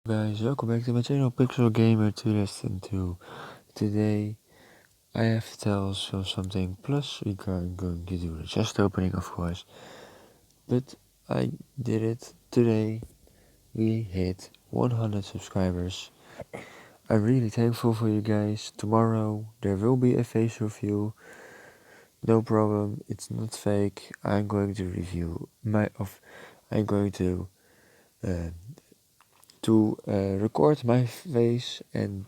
Guys, welcome back to my channel Pixel Gamer 2002. Today I have to tell you something, plus we are going to do the chest opening of course. But I did it today. We hit 100 subscribers. I'm really thankful for you guys. Tomorrow there will be a face review. No problem, it's not fake. I'm going to review I'm going to record my face and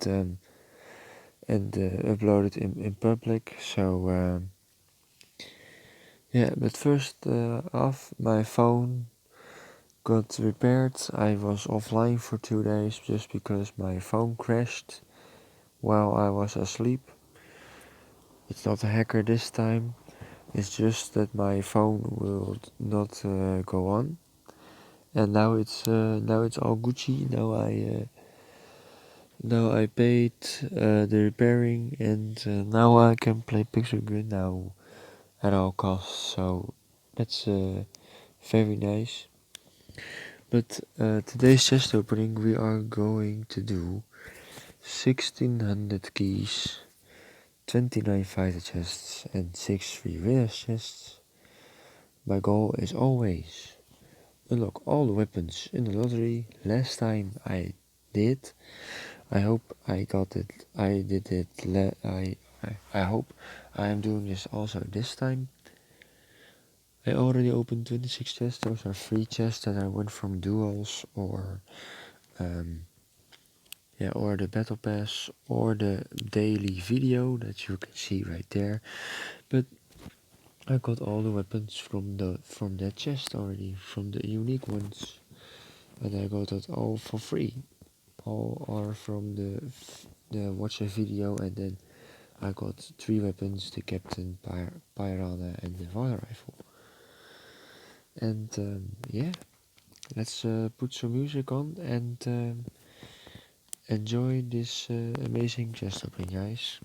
upload it in public. So yeah, but first off, my phone got repaired. I was offline for 2 days just because my phone crashed while I was asleep. It's not a hacker this time. It's just that my phone will not go on. And now it's all Gucci. Now I paid the repairing, and now I can play Pixel Grid now at all costs. So that's very nice. But today's chest opening we are going to do 1600 keys, 29 fighter chests and 6 free winners chests. My goal is always unlock all the weapons in the lottery. Last time I did. I hope I got it. I did it. I hope I am doing this also this time. I already opened 26 chests. Those are 3 chests that I won from duels or or the battle pass or the daily video that you can see right there. But I got all the weapons from that chest already, from the unique ones, and I got it all for free. All are from the watch a video, and then I got 3 weapons: the Captain, Piranha, and the water rifle. And yeah, let's put some music on and enjoy this amazing chest opening, guys.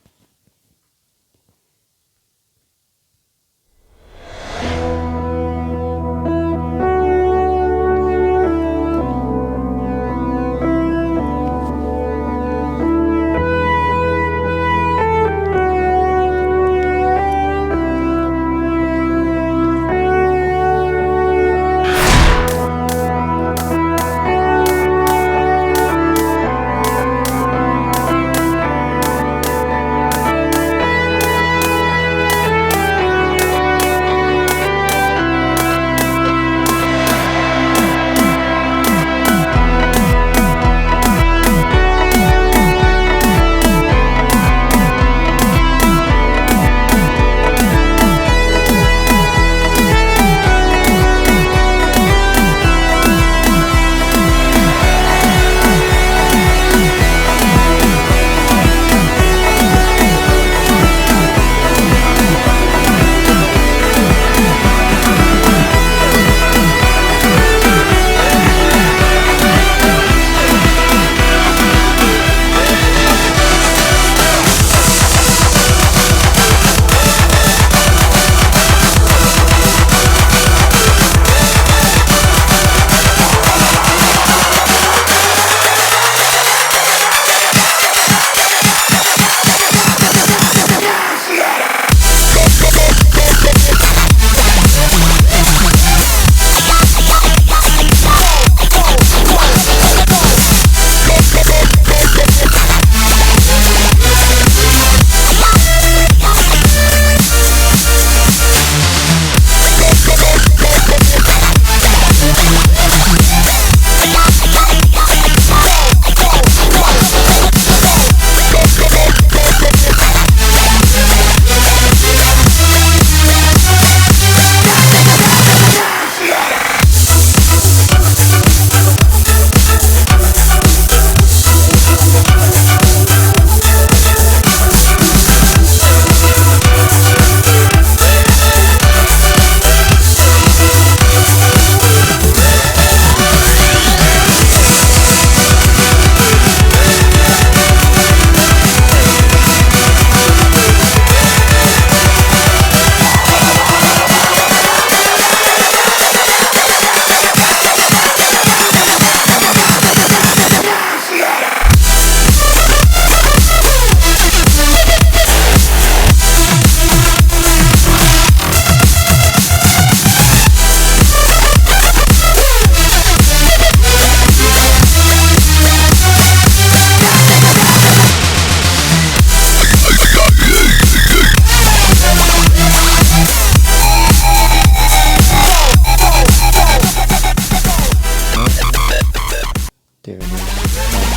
There it is, my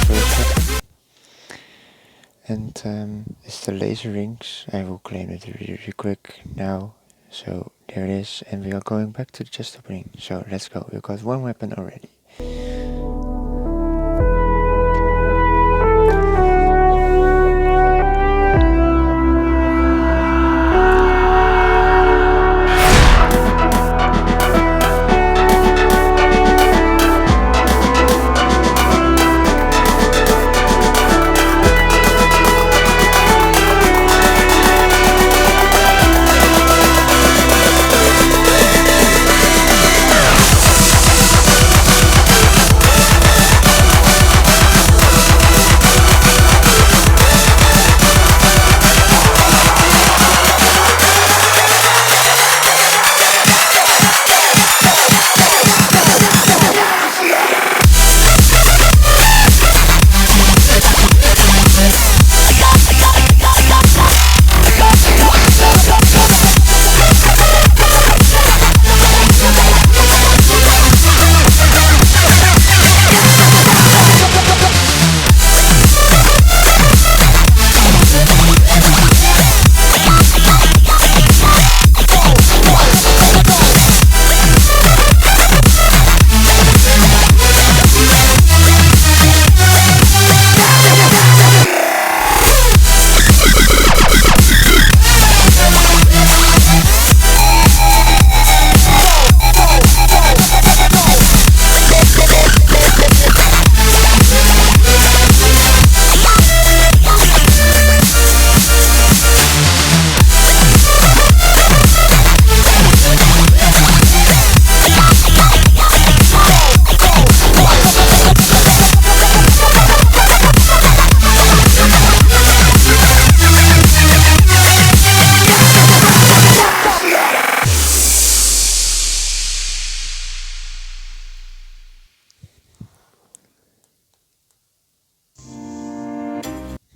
first weapon. And it's the laser rings. I will claim it really quick now. So there it is, and we are going back to the chest opening. So let's go, we got one weapon already.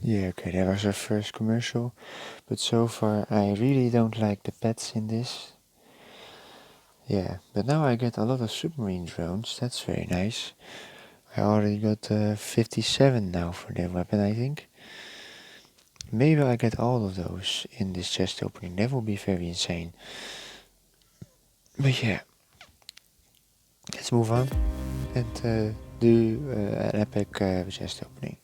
Yeah, okay, that was our first commercial, but so far I really don't like the pets in this. Yeah, but now I get a lot of submarine drones, that's very nice. I already got 57 now for that weapon, I think. Maybe I get all of those in this chest opening, that would be very insane. But yeah, let's move on and do an epic chest opening.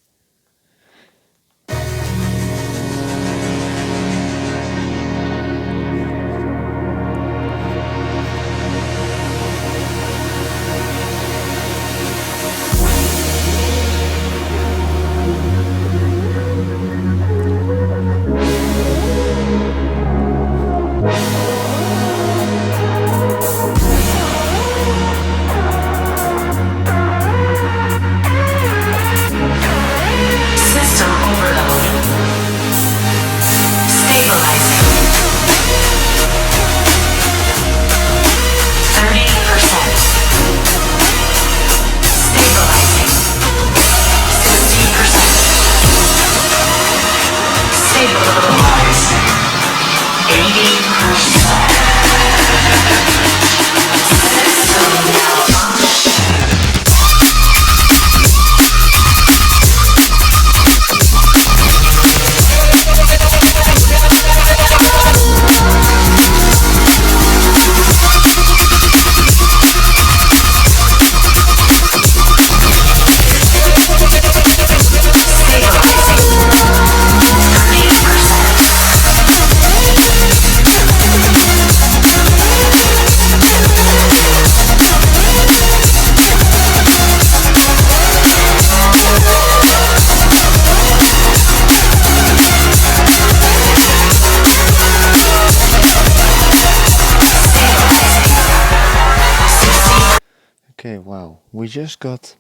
Okay, wow, we just got,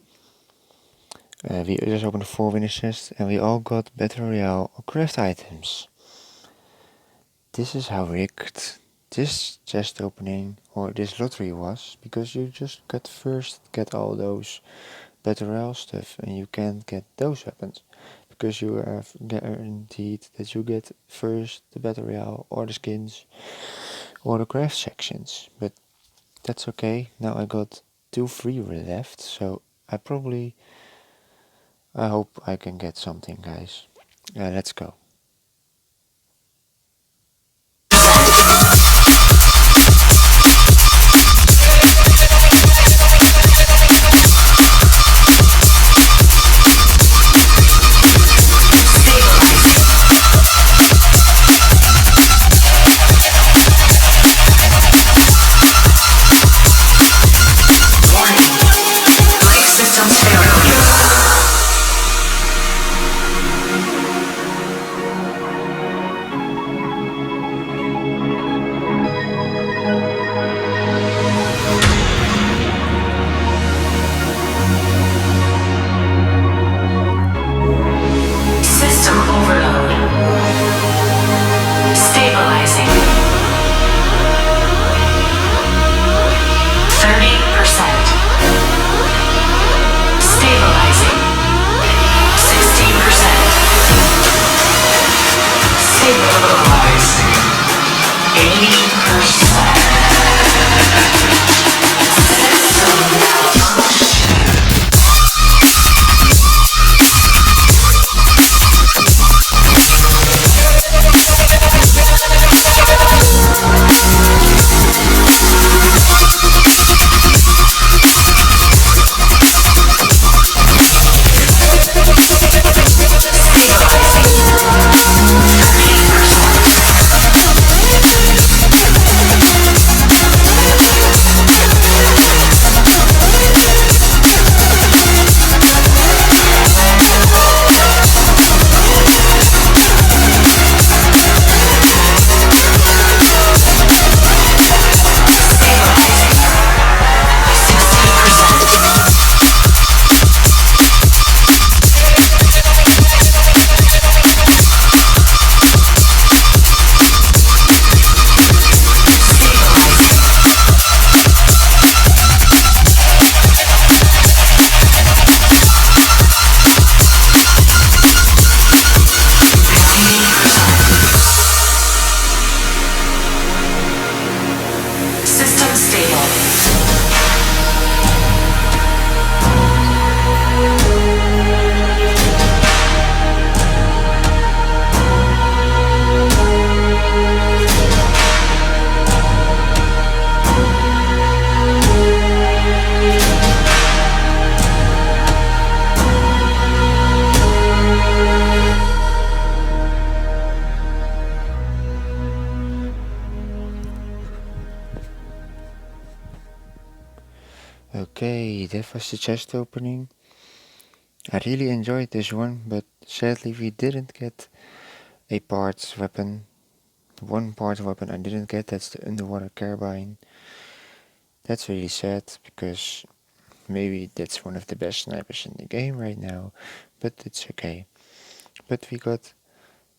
we just opened 4 winner chests and we all got Battle Royale or craft items. This is how rigged this chest opening or this lottery was, because you just get all those Battle Royale stuff and you can't get those weapons, because you have guaranteed that you get first the Battle Royale or the skins or the craft sections, but that's okay. Now I got 2 free left, so I probably I hope I can get something, guys. Let's go. Okay, that was the chest opening. I really enjoyed this one, but sadly we didn't get a parts weapon. One part weapon I didn't get, that's the underwater carbine. That's really sad, because maybe that's one of the best snipers in the game right now, but it's okay. But we got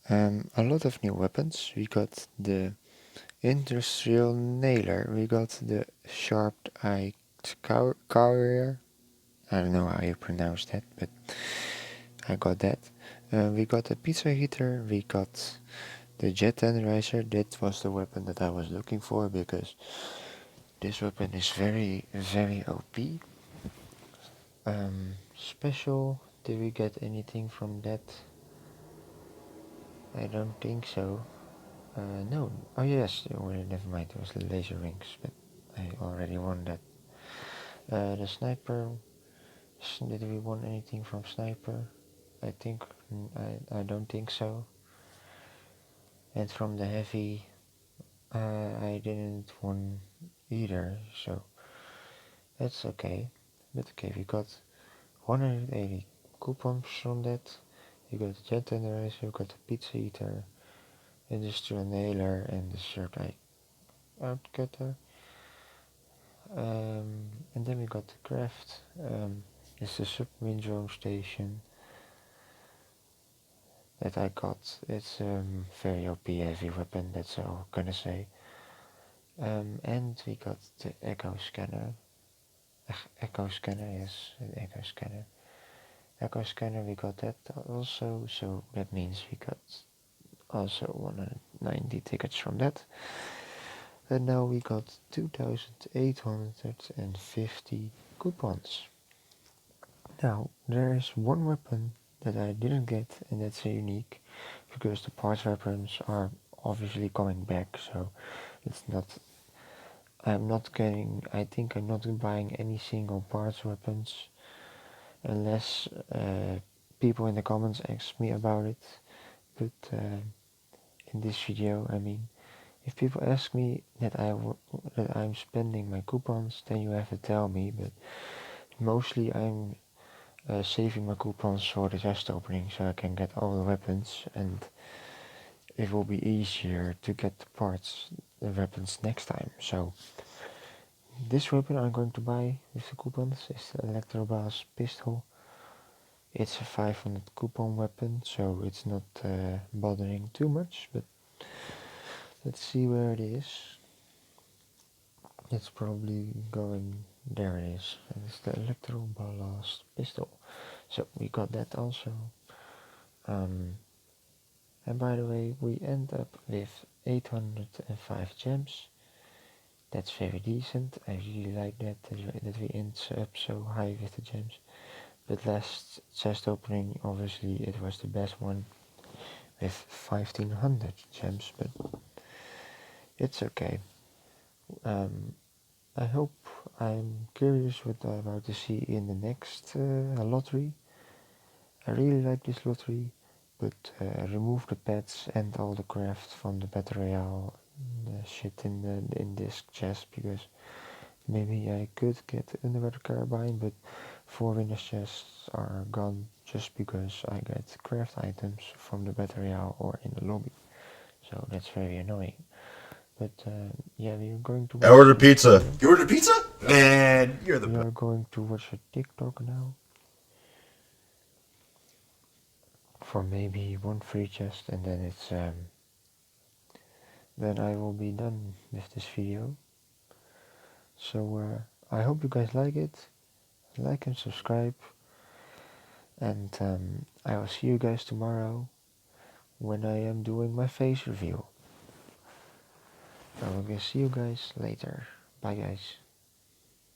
a lot of new weapons. We got the industrial nailer, we got the sharp-eyed carrier. I don't know how you pronounce that, but I got that. We got a pizza heater, we got the jet tenderizer. That was the weapon that I was looking for, because this weapon is very, very OP. Special, did we get anything from that? I don't think so. No. Oh yes, well, never mind, it was the laser rings, but I already won that. The sniper, did we won anything from sniper? I think, I don't think so. And from the heavy, I didn't won either, so that's okay. But okay, we got 180 coupons from that. You got the jet tenderizer, you got the pizza eater, industrial nailer, and the sharp-eyed outcutter. And then we got the craft. It's the submarine drone station that I got. It's very OP heavy weapon, that's all I'm gonna say. And we got the echo scanner. Echo scanner, yes, the echo scanner. Echo scanner, we got that also, so that means we got also 190 tickets from that. And now we got 2,850 coupons. Now, there is one weapon that I didn't get, and that's a unique, because the parts weapons are obviously coming back, so it's not, I think I'm not buying any single parts weapons, unless people in the comments ask me about it, but in this video, I mean, if people ask me that that I'm spending my coupons, then you have to tell me, but mostly I'm saving my coupons for the chest opening so I can get all the weapons, and it will be easier to get the weapons next time. So this weapon I'm going to buy with the coupons is the Electrobas pistol. It's a 500 coupon weapon, so it's not bothering too much, but let's see where it is. It's probably going, there it is, and it's the Electrobas pistol. So we got that also. And by the way, we end up with 805 gems. That's very decent. I really like that we end up so high with the gems. But last chest opening, obviously it was the best one with 1500 gems, but it's okay. I hope, I'm curious what I'm about to see in the next lottery. I really like this lottery, but remove the pets and all the craft from the Battle Royale shit in this chest, because maybe I could get Underwater Carbine, but 4 winners chests are gone just because I get craft items from the Battle Royale or in the lobby. So that's very annoying. But yeah, we are going to watch I ordered pizza. You ordered pizza? Man, you're the we best. are going to watch a TikTok now for maybe one free chest, and then it's then I will be done with this video. So I hope you guys like it. Like and subscribe, and I will see you guys tomorrow when I am doing my face review. I will see you guys later. Bye guys.